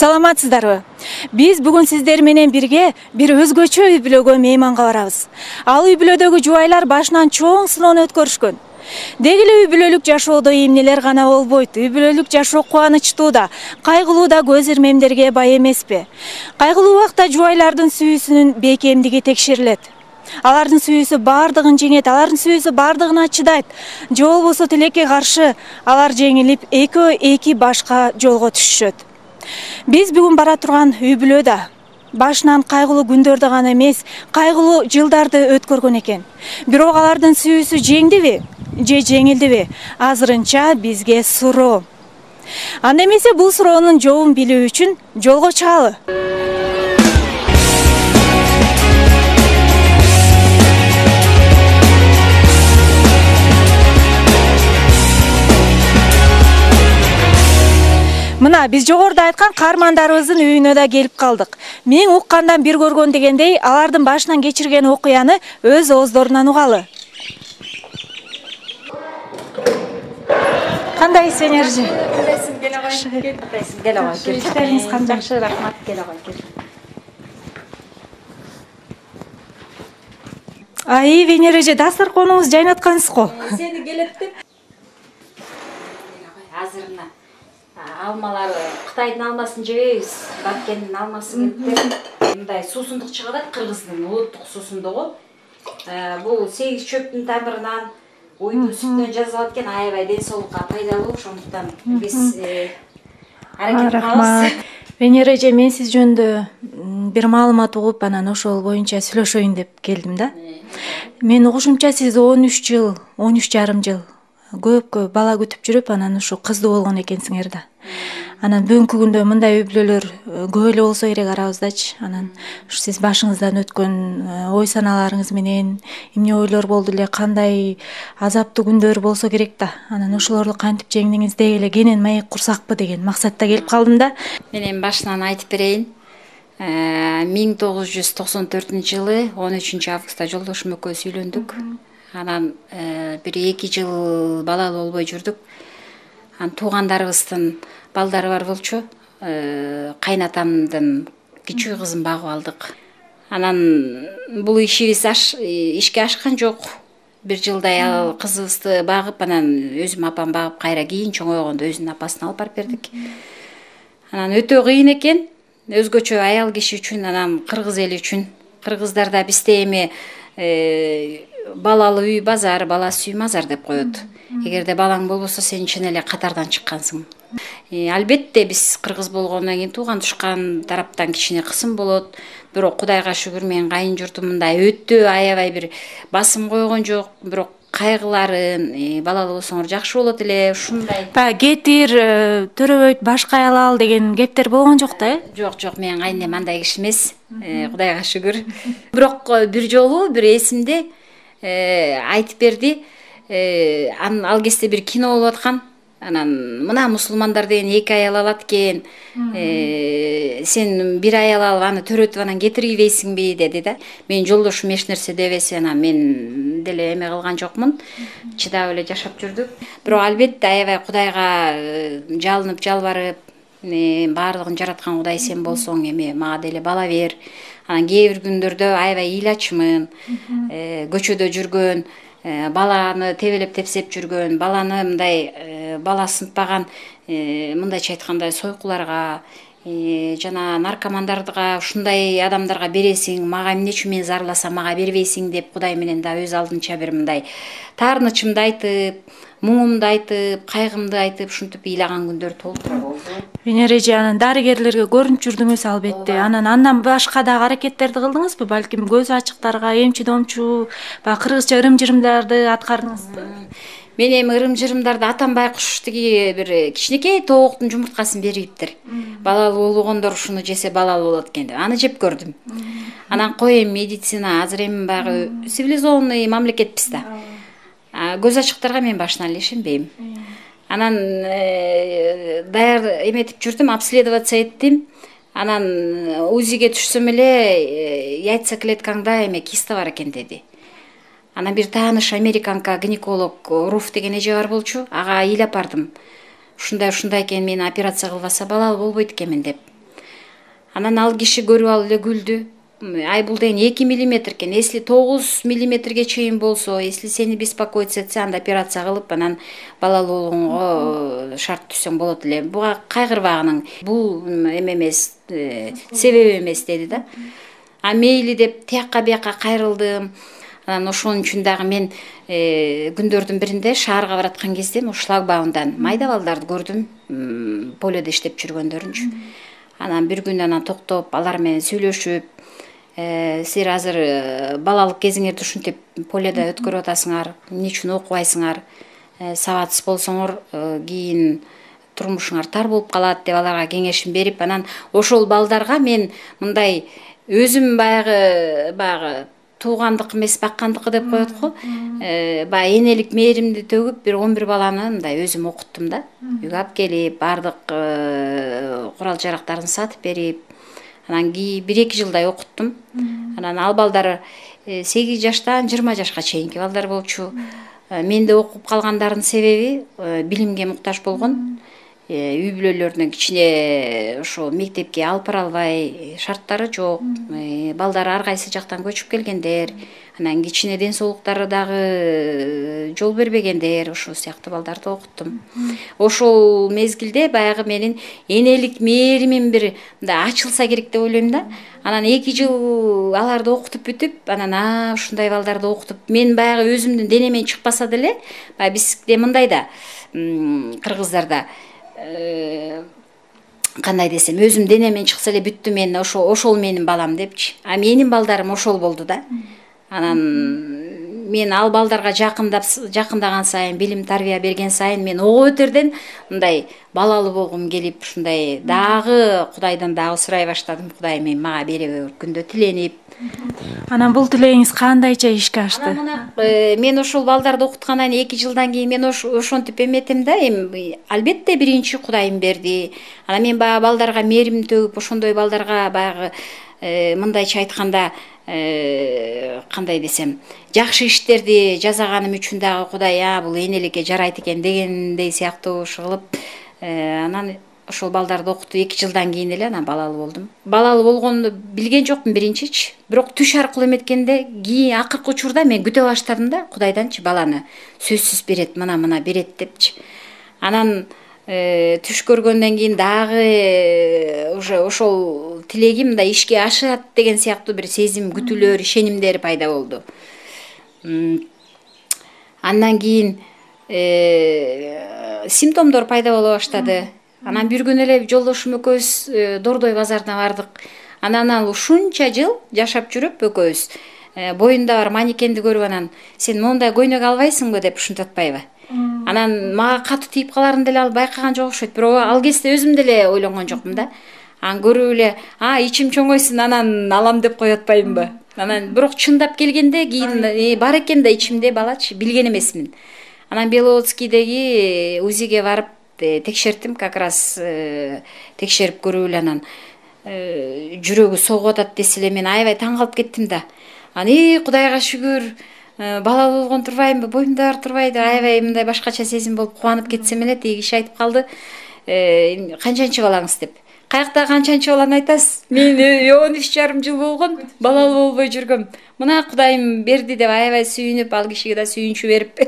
Саламатсыздарбы? Биз бүгүн сиздер менен бирге бир өзгөчө үй бүлөгө мейманга барабыз. Ал үй бүлөдөгү жубайлар башынан чоң сыноону өткөрүшкөн. Деги эле үй бүлөлүк жашоодо эмнелер гана болбойт. Үй бүлөлүк жашоо кубанычтуу да, кайгылуу да көз ирмемдерге бай эмеспи? Кайгылуу убакта жубайлардын сүйүүсүнүн бейкемдиги текшерилет. Алардын сүйүүсү бардыгын жеңет, алардын сүйүүсү бардыгына чыдайт. Же болбосо тилекке каршы алар жеңилип, экөө эки башка жолго түшүшөт. Биз бүгүн бара турган үй бүлөдө башынан кайгылуу күндөрдү гана эмес, кайгылуу жылдарды өткөргөн экен. Бирок алардын сүйүүсү жеңдиби же жеңилдиби? Азырынча бизге суроо. Анда эмесе бул суроонун жообун билүү үчүн жолго чыгалы. Мына биз жогоруда айткан каармандарыбыздын үйүнө да келип калдык. Мен уккандан бир көргөн дегендей, алардын башынан кечирген окуяны өз ооздорунан угалы. Кандайсыз Венерже? Кандайсың? Кел агай. Кел агай. Иштериңиз кандай? Жакшы, рахмат. Кел агай. Ай, Венереже, дасторконуңузду жайнаткансыз го. Сени келет деп. Азырына алмалар Кытайдын алмасын жебейбиз. Баккендин алмасы келип. Мындай суусундук чыгат, Кыргыздын улуттук суусундугу. Бул сегиз чөптүн тамырынан, уйдун сүтүнөн жасалат экен, аябай ден соолукка пайдалуу. Ошондуктан биз аракет кылабыз. Венереже, мен сиз жөнүндө бир маалымат угуп, анан ошол боюнча сүйлөшөйүн деп келдим да. Мен угушумча сиз 13 жыл, 13 жарым жыл көп бала күтүп жүрүп, анан ушу кыздуу болгон экенсиңер да. Анан бүгүнкү күндө мындай үй бүлөлөр көп эле болсо керек арабыздачы. Анан ушу сиз башыңыздан өткөн ой санааларыңыз менен эмне ойлор болду эле, кандай азаптуу күндөр болсо керек да. Анан ошолорду кантип жеңдиңиз деги эле кенен маек курсакпы деген максатта келип калдым да. Мен эми башынан айтып берейин. 1994-жылы 13 августта жолдошум экөөбүз үйлөндүк. Анан бир 2 жыл балалуу болбой жүрдүк. Анан туугандарыбыздын балдары бар болчу. Кайнатамдын кичүү кызын багып алдык. Анан бул ишибиз ишке ашкан жок. Бир жылдай ал кызыбызды багып, анан өзүм апам багып, кайра кийин чоңойгондо өзүнүн апасына алып барып бердик. Анан өтө кыйын экен. Өзгөчө аял киши үчүн, анан кыргыз эли үчүн. Кыргыздарда бизде эми балалуу үй базар, баласыз үй мазар деп коет. Эгерде балаң болбосо сен чын эле катардан чыккансың. Албетте биз кыргыз болгондон кийин тууган тушкан тараптан кичине кысым болот. Бирок Кудайга шүгүр, мен кайын журтум мындай өтө аябай бир басым койгон жок. Бирок кайгыларын балалуу болсоңор жакшы болот эле, ушундай. Кетир, төрөбөйт, башка ал деген кептер болгон жок да, Жок, мен кайынем андай киши эмес. Кудайга шүгүр. Бирок бир жолу бир эсимде айтып берди. Ал кезде бир кино болуп аткан. Анан мына мусулмандар деген 2 аял алат экен. Сен бир аял алып аны төрөтүп анан кетирбейсиңби деди да. Мен жолдошум эч нерсе дебесе, анан мен деле эме кылган жокмун. Чыдап эле жашап жүрдүк. Бирок албетте аябай Кудайга жалынып, жалбарып, баардыгын жараткан Кудай сен болсоң, эми мага деле бала бер. Анан кээ бир күндөрдө аябай ыйлачмын. Көчөдө жүргөн, баланы тебелеп тепсеп жүргөн, баланы мындай бала сынтпаган, мындайча айтканда сойкуларга, жана наркомандардыга, ушундай адамдарга бересиң, мага эмне үчүн мен зарласам мага бербейсиң деп Кудай менен да өз алдынча бир мындай таарынычымды айтып, муңумду айтып, кайгымды айтып, ушинтип ыйлаган күндөр толтура болду. Венереже, анан дарыгерлерге көрүнүп жүрдүңүз албетте. Андан башка дагы аракеттерди кылдыңызбы? Балким көз ачыктарга, эмчи-домчу, баягы кыргызча ырым-жырымдарды аткардыңызбы? Мен эми ырым-жырымдарды атам байкуш тиги бир кичинекей тооктун жумурткасын бериптир. Балалуу болгондор ушуну жесе балалуу болот экен деп. Аны жеп көрдүм. Анан кой эми медицина, азыр эми баягы цивилизованный мамлекетпиз да. Көз ачыктарга мен башынан эле ишенбейм. Анан даяр эметип жүрдүм, обследоваться эттим. Анан УЗИге түшсөм эле яйца клеткаңда эме киста бар экен деди. Анан бир тааныш американка гинеколог Руф деген эже бар болчу. Ага ыйлап бардым. Ушундай экен, мени операция кылбаса балалуу болбойт экенмин деп. Анан ал киши көрүп алып эле күлдү. Ай бул деген 2 миллиметр экен. Если 9 миллиметрге чейин болсо, если сени беспокоить этсе, анда операция кылып, анан балалуу болгонго шарт түзсөң болот эле. Буга кайгырбагының. Бул эме эмес, себеп эмес деди да. А мейли деп тияққа бияққа кайрылдым. Анан ошонун үчүн дагы мен күндөрдүн биринде шаарга бараткан кезде шлагбаумдан майда балдарды көрдүм, полиодо иштеп жүргөндөрүнчү. Анан бир күн анан токтоп, алар менен сүйлөшүп, силер азыр балалык кезиңерди ушинтип полиодо өткөрүп атасыңар, эмне үчүн окубайсыңар, сабатсыз болсоңор кийин турмушуңар тар болуп калат деп аларга кеңешин берип, анан ошол балдарга мен мындай өзүм баягы туугандык эмес баккандыкы деп коет го. Баягы энелик мээримди төгүп бир 11 баланы мындай өзүм окуттум да. Үйгө алып келип, бардык курал жарактарын сатып берип, анан 1-2 жылдай окуттум. Анан ал балдар 8 жаштан 20 жашка чейинки балдар болчу. Менде окуп калгандардын себеби билимге муктаж болгон. Үй бүлөлөрүнөн кичине ошо мектепке алып бара албай, шарттары жок, балдары ар кайсы жактан көчүп келгендер, анан кичине ден соолуктары дагы жол бербегендер, ошол сыяктуу балдарды окуттум. Ошол мезгилде баягы менин энелик мээримим бир мындай ачылса керек деп ойлойм да. Анан 2 жыл аларды окутуп бүтүп, анан ушундай балдарды окутуп, мен баягы өзүмдүн денемен чыкпаса деле, баягы бизде мындай да, кыргыздарда кандай десем, өзүм денемен чыкса эле бүттү, мен ошол менин балам депчи. А менин балдарым ошол болду да. Анан мен ал балдарга жакындаган сайын, билим тарбия берген сайын, мен ого өтерден мындай балалуу болгум келип, ушундай дагы Кудайдан дагы сурай баштадым. Кудайым мага бере бер күндө тиленип. Анан бул тилегиңиз кандайча ишке ашты? Мен ошол балдарды окуткандан 2 жылдан кийин мен ошентип эметем да, албетте биринчи Кудайым берди. Анан мен баягы балдарга мээрим төгүп, ошондой балдарга баягы мындайча айтканда, кандай десем, жакшы иштерди жасаганым үчүн дагы Кудай бул энеликке жарайт экен дегендей сыяктуу кылып, анан ошол балдарды окутуп 2 жылдан кийин эле анан балалуу болдум. Балалуу болгонду билген жокмун биринчичи, бирок түш аркылуу эметкенде, кийин акыркы учурда мен күтө баштадым да, Кудайданчы баланы сөзсүз берет, мына берет депчи. Анан түш көргөндөн кийин дагы уже ошол тилегим да ишке ашат деген сыяктуу бир сезим, күтүүлөр, ишенимдер пайда болду. Андан кийин симптомдор пайда боло баштады. Анан бир күн эле жолдошум экөөбүз Дордой базарына бардык. Анан ал ушунча жыл жашап жүрүп экөөбүз боюнда бар манекенди көрүп, анан сен мондай көйнөк албайсыңбы деп ушинтип атпайбы. Анан мага катуу тийип каларын деле ал байкаган жок окшойт, бирок ал кезде өзүм деле ойлонгон жокмун да. Анан көрүп эле, ичим чоңойсун, анан алам деп коюп атпаймынбы. Анан бирок чындап келгенде кийин бар экен да ичимде, балачы, билген эмесмин. Анан Беловодскийдеги УЗИге барып текшерттим, как раз текшерип көрүп эле анан жүрөгү согуп атат десе эле мен аябай таң калып кеттим да. Анан Кудайга шүгүр, балалуу болгон турбаймынбы, боюмда бар турбайбы, аябай мындай башкача сезим болуп кубанып кетсем эле, тиги киши айтып калды, канчанчы балаңыз деп. Каякта канчанчы баланы айтасыз? Мен 13,5 жыл болгон балалуу болбой жүргөм. Мына Кудайым берди деп аябай сүйүнүп, ал кишиге да сүйүнчү берип.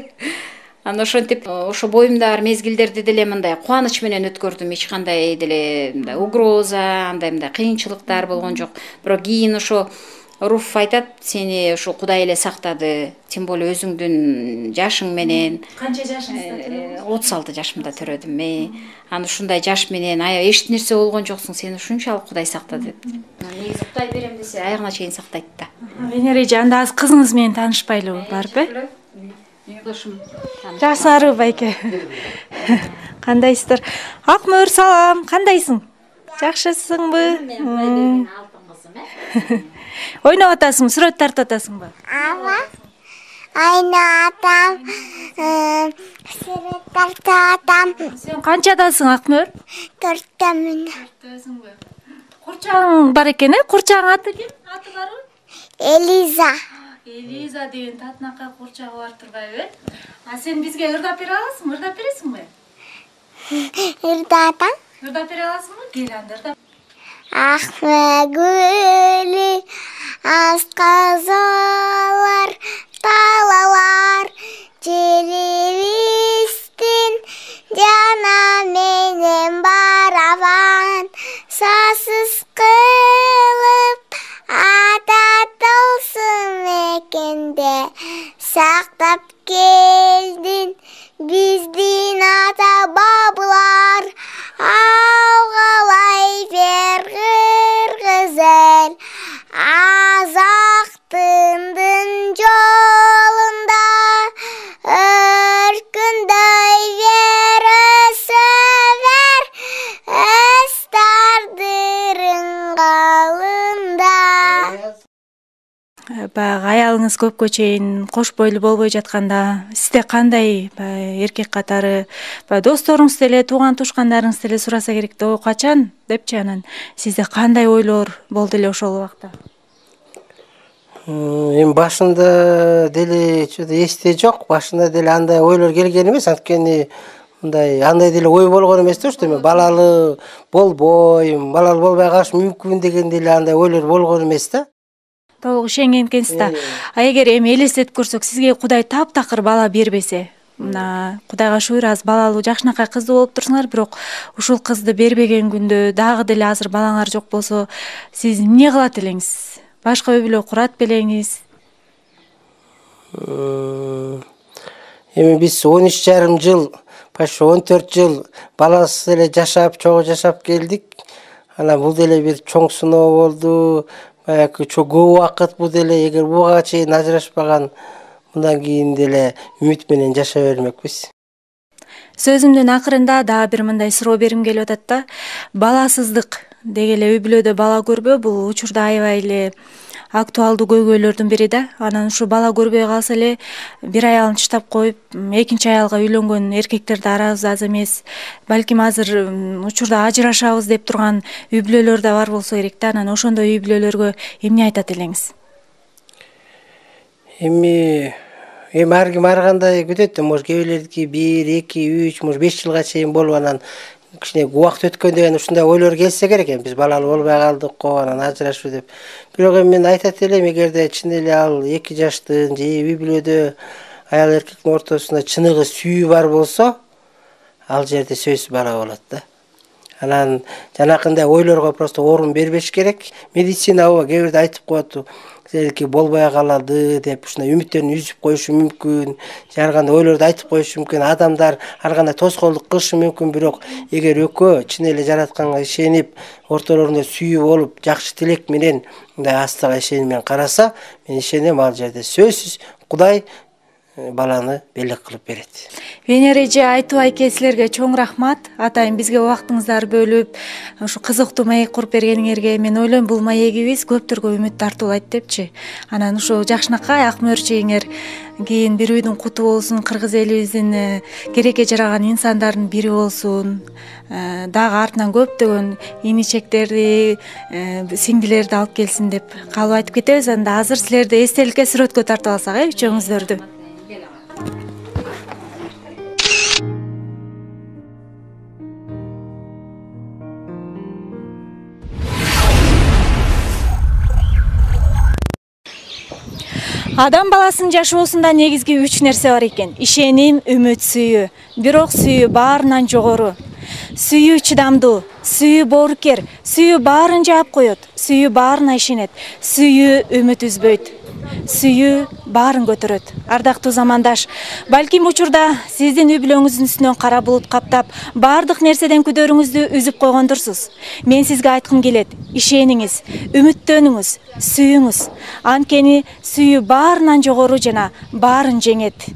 Анан ошентип, ошо боюмда бар мезгилдерди деле мындай кубаныч менен өткөрдүм. Эч кандай деле мындай угроза, мындай кыйынчылыктар болгон жок. Бирок кийин ошо Руф айтат, сени ошо Кудай эле сактады, тем более өзүңдүн жашың менен. Канча жашыңызда? 36 жашымда төрөдүм. Анан ушундай жаш менен аябай эч нерсе болгон жоксуң, сени ушунчалык Кудай сактады деп. Негизи Кудай берем десе аягына чейин сактайт да. Венера эже, анда азыр кызыңыз менен таанышпайлыбы, барбы? Жолдошум. Жакшы байке. Кандайсыздар? Акмөр, салам, кандайсың? Жакшысыңбы? Ойноп атасыңбы, сүрөт тартып атасыңбы? Ава, ойнатам, сүрөт тартып атам. Сен канчадасың, Акмөр? 4-төмүн. Курчаң бар экен, Курчаң аты ким? Аты барбы? Элиза. Элиза деген татынакай курчагы бар турбайбы? Сен бизге ырдап бере аласыңбы? Ырдап бересиңби? Ырдатам. Ырдап бере аласыңбы? Кел анда ырдап. Ахме гүлі, асқазалар, талалар, телевизтен жана менен барабан, сасыз кылып ата тылсым экенде, сактап келдин биздин ата бабылар, алгалай бер кыргызел, азактындын жолунда өркүндөй бер өсөбер, өз тагдырың калында. Баягы аялыңыз көпкө чейин кош бойлуу болбой жатканда сизде кандай эркек катары досторуңуз деле тууган тушкандарыңыз деле сураса керек да, качан депчи, анан сизде кандай ойлор болду эле ошол убакта? Эми башында деле эсте жок, башында деле андай ойлор келген эмес, анткени мындай андай деле ой болгон эмес да, что мен балалуу болбойм, балалуу болбой калыш мүмкүн деген деле андай ойлор болгон эмес да. Толук ишенген экенсиз да. Эгер эми элестетип көрсөк, сизге Кудай таптакыр бала бербесе, мына Кудайга шүгүр, азыр балалуу жакшынакай кыздуу болуп турсуңар, бирок ушул кызды бербеген күндө дагы деле азыр балаңар жок болсо, сиз эмне кылат элеңиз? Башка үй бүлө курат белеңиз? Эми биз 13,5 жыл, почти 14 жыл баласыз эле жашап, чогуу жашап келдик. Анан бул деле бир чоң сыноо болду. Баягы көп убакыт бул деле, эгер буга чейин ажырашпаган, мындан кийин деле үмүт менен жашай бермекпиз. Сөзүмдүн акырында дагы бир мындай суроо берим келип атат да. Баласыздык деги эле үй бүлөдө бала көрбөө бул учурда аябай эле актуалдуу көйгөйлөрдүн бири да. Анан ушу бала көрбөй калса эле бир аялын таштап коюп, экинчи аялга үйлөнгөн эркектер да аз эмес. Балким азыр учурда ажырашабыз деп турган үй бүлөлөр да бар болсо керек да. Анан ошондой үй бүлөлөргө эмне айтат элеңиз? Эми ар ким ар кандай күтөт, может кээ бирлердики 1, 2, 3, может 5 жылга чейин болуп, анан кичине убакыт өткөндөн ушундай ойлор келсе керек эми, биз балалуу болбой калдык го, анан ажырашуу деп. Бирок эми мен айтат элем, эгерде чын эле ал 2 жаштын же үй бүлөдө аял эркектин ортосунда чыныгы сүйүү бар болсо, ал жерде сөзсүз бала болот да. Анан жанакындай ойлорго просто орун бербеш керек. Медицина кээ бирде айтып коет, сеники болбой калады деп, ушундай үмүттөрүн үзүп коюшу мүмкүн, ар кандай ойлорду айтып коюшу мүмкүн, адамдар ар кандай тоскоолдук кылышы мүмкүн, бирок эгер экөө чын эле жаратканга ишенип, ортолорунда сүйүү болуп, жакшы тилек менен, мындай астыга ишеним менен караса, мен ишенем ал жерде сөзсүз Кудай баланы белек кылып берет. Венера эже Айтуу айке, силерге чоң рахмат. Атайын бизге убактыңыздарды бөлүп, ушу кызыктуу маек куруп бергениңерге. Мен ойлойм, бул маегибиз көптөргө үмүт тартуулайт депчи. Анан ушу жакшынакай ак мөөрчөйүңөр кийин бир үйдүн куту болсун, кыргыз элибиздин керекке жараган инсандарынын бири болсун. Дагы артынан көптөгөн иничектерди, сиңдилерди алып келсин деп калып айтып кетебиз. Анда азыр силерди эстеликке сүрөткө тартып алсак, үчөөңүздөрдү. Адам баласынын жашоосунда негизги 3 нерсе бар экен. Ишеним, үмүт, сүйүү. Бирок сүйүү баарынан жогору. Сүйүү чыдамдуу, сүйүү боорукер, сүйүү баарын жаап коет, сүйүү баарына ишенет, сүйүү үмүт үзбөйт. Сүйүү баарын көтөрөт. Ардактуу замандаш, балким учурда сиздин үй бүлөңүздүн үстүнөн кара булут каптап, баардык нерседен күдөрүңүздү үзүп койгондурсуз. Мен сизге айткым келет: ишениңиз, үмүттөнүңүз, сүйүңүз. Анткени сүйүү баарынан жогору жана баарын жеңет.